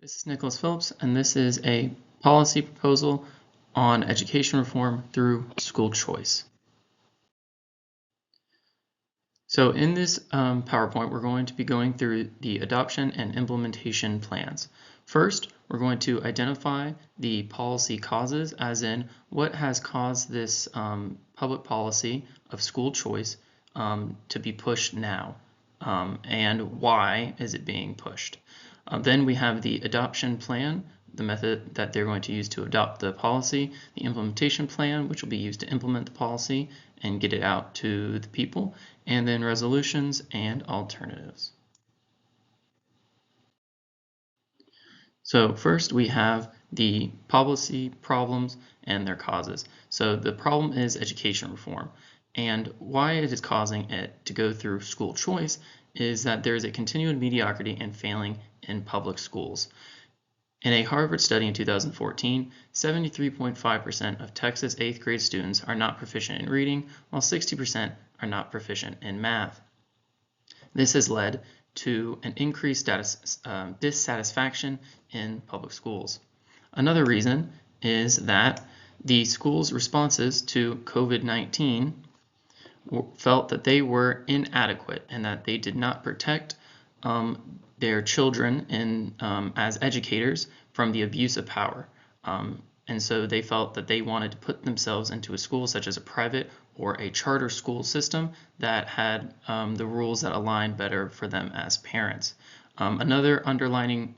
This is Nicholas Phillips, and this is a policy proposal on education reform through school choice. So in this PowerPoint, we're going to be going through the adoption and implementation plans. First, we're going to identify the policy causes, as in what has caused this public policy of school choice to be pushed now, and why is it being pushed. Then we have the adoption plan, the method that they're going to use to adopt the policy, the implementation plan, which will be used to implement the policy and get it out to the people, and then resolutions and alternatives. So first we have the policy problems and their causes. So the problem is education reform, and why it is causing it to go through school choice is that there is a continued mediocrity and failing in public schools. In a Harvard study in 2014, 73.5% of Texas 8th grade students are not proficient in reading, while 60% are not proficient in math. This has led to an increased dissatisfaction in public schools. Another reason is that the school's responses to COVID-19 felt that they were inadequate and that they did not protect their children as educators from the abuse of power. And so they felt that they wanted to put themselves into a school such as a private or a charter school system that had the rules that aligned better for them as parents. Another underlining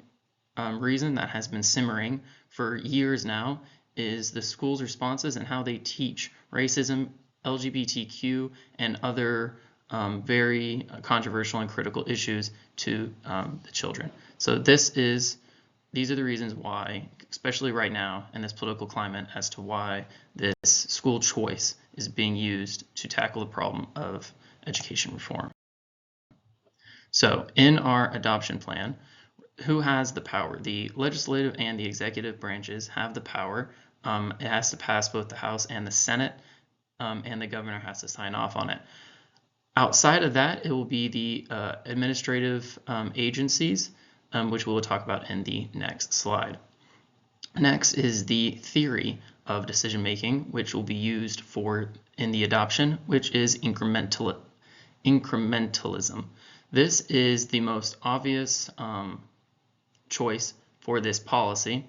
reason that has been simmering for years now is the school's responses and how they teach racism, LGBTQ, and other very controversial and critical issues to the children. So these are the reasons why, especially right now in this political climate, as to why this school choice is being used to tackle the problem of education reform. So in our adoption plan, who has the power? The legislative and the executive branches have the power. It has to pass both the House and the Senate, and the governor has to sign off on it. Outside of that, it will be the administrative agencies, which we will talk about in the next slide. Next is the theory of decision making, which will be used in the adoption, which is incrementalism. This is the most obvious choice for this policy,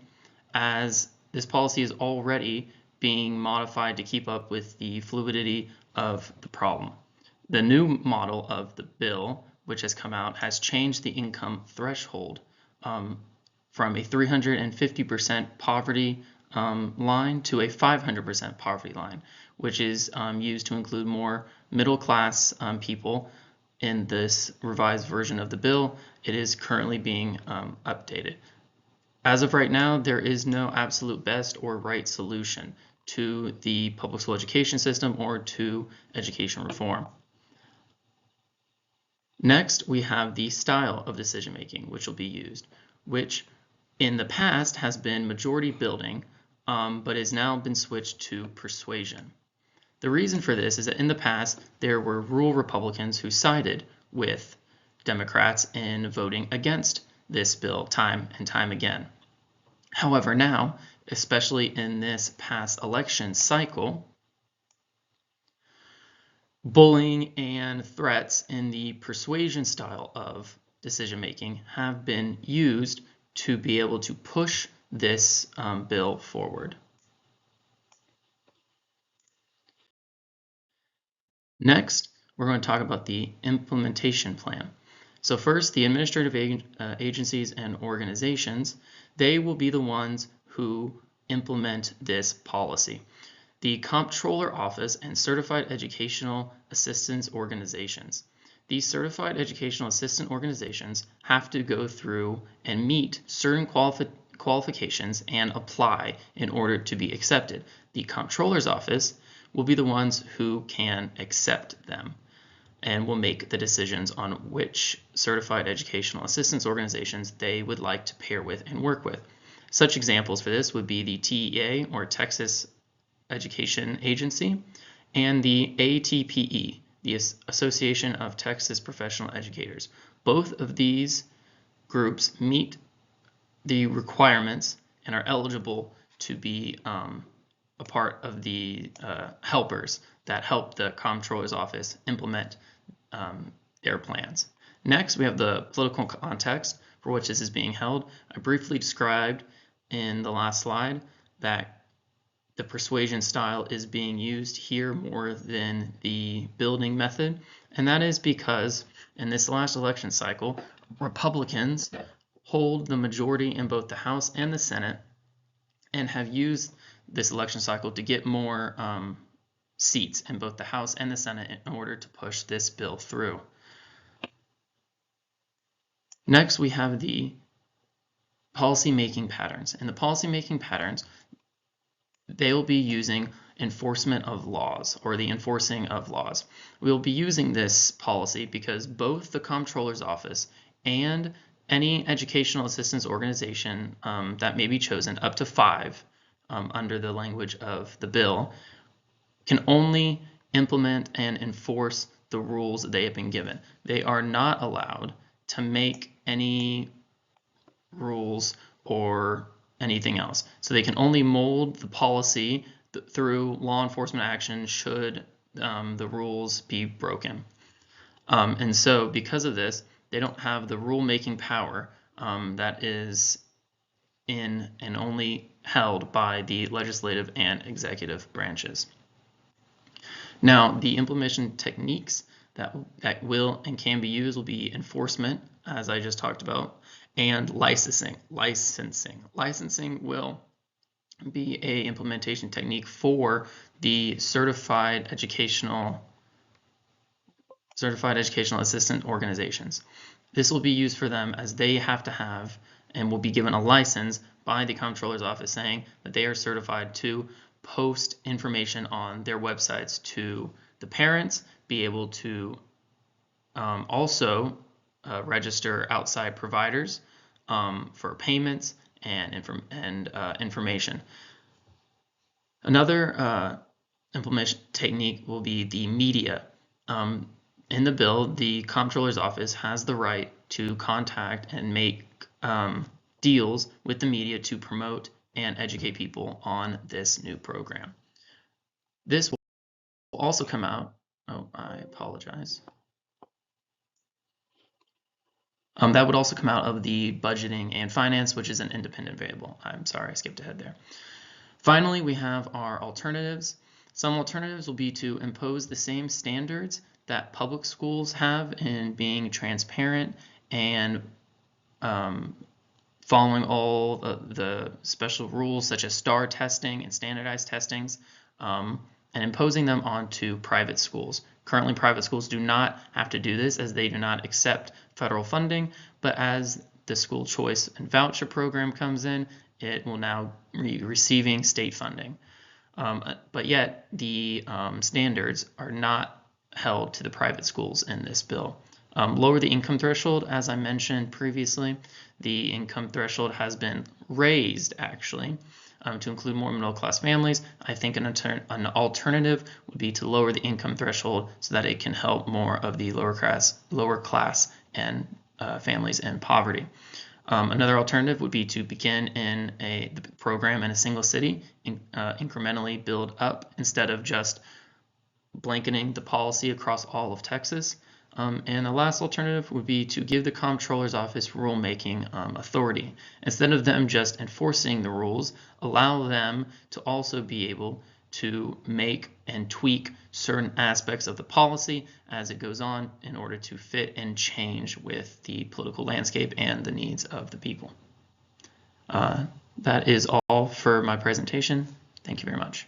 as this policy is already being modified to keep up with the fluidity of the problem. The new model of the bill, which has come out, has changed the income threshold from a 350% poverty line to a 500% poverty line, which is used to include more middle-class people in this revised version of the bill. It is currently being updated. As of right now, there is no absolute best or right solution to the public school education system or to education reform. Next, we have the style of decision making which will be used, which in the past has been majority building, but has now been switched to persuasion. The reason for this is that in the past, there were rural Republicans who sided with Democrats in voting against this bill time and time again. However, now, especially in this past election cycle, bullying and threats in the persuasion style of decision making have been used to be able to push this bill forward. Next, we're going to talk about the implementation plan. So first, the administrative agencies and organizations, they will be the ones who implement this policy. The Comptroller Office and Certified Educational Assistance Organizations. These Certified Educational Assistant Organizations have to go through and meet certain qualifications and apply in order to be accepted. The Comptroller's Office will be the ones who can accept them and will make the decisions on which Certified Educational Assistance Organizations they would like to pair with and work with. Such examples for this would be the TEA, or Texas Education Agency, and the ATPE, the Association of Texas Professional Educators. Both of these groups meet the requirements and are eligible to be a part of the helpers that help the comptroller's office implement their plans. Next, we have the political context for which this is being held. I briefly described in the last slide that the persuasion style is being used here more than the building method, and that is because in this last election cycle, Republicans hold the majority in both the House and the Senate and have used this election cycle to get more seats in both the House and the Senate in order to push this bill through. Next, we have the policy-making patterns. In the policy-making patterns, they will be using enforcement of laws, or the enforcing of laws. We will be using this policy because both the Comptroller's Office and any educational assistance organization that may be chosen, up to 5 under the language of the bill, can only implement and enforce the rules that they have been given. They are not allowed to make any rules or anything else. So they can only mold the policy through law enforcement action should the rules be broken. And so because of this, they don't have the rule-making power that is in and only held by the legislative and executive branches. Now, the implementation techniques that will and can be used will be enforcement, as I just talked about, and licensing. Licensing will be a implementation technique for the certified educational assistant organizations. This will be used for them as they have to have and will be given a license by the Comptroller's Office saying that they are certified to post information on their websites to the parents, be able to also register outside providers for payments and information. Another implementation technique will be the media. In the bill, the Comptroller's Office has the right to contact and make deals with the media to promote and educate people on this new program. This will also come out, I apologize. That would also come out of the budgeting and finance, which is an independent variable. I'm sorry, I skipped ahead there. Finally, we have our alternatives. Some alternatives will be to impose the same standards that public schools have in being transparent and following all the special rules such as STAR testing and standardized testings, and imposing them onto private schools. Currently, private schools do not have to do this as they do not accept federal funding, but as the school choice and voucher program comes in, it will now be receiving state funding. But yet, the standards are not held to the private schools in this bill. Lower the income threshold, as I mentioned previously. The income threshold has been raised, actually, to include more middle-class families. I think an alternative would be to lower the income threshold so that it can help more of the lower class and families in poverty. Another alternative would be to begin in the program in a single city, incrementally build up instead of just blanketing the policy across all of Texas. And the last alternative would be to give the Comptroller's Office rulemaking authority. Instead of them just enforcing the rules, allow them to also be able to make and tweak certain aspects of the policy as it goes on in order to fit and change with the political landscape and the needs of the people. That is all for my presentation. Thank you very much.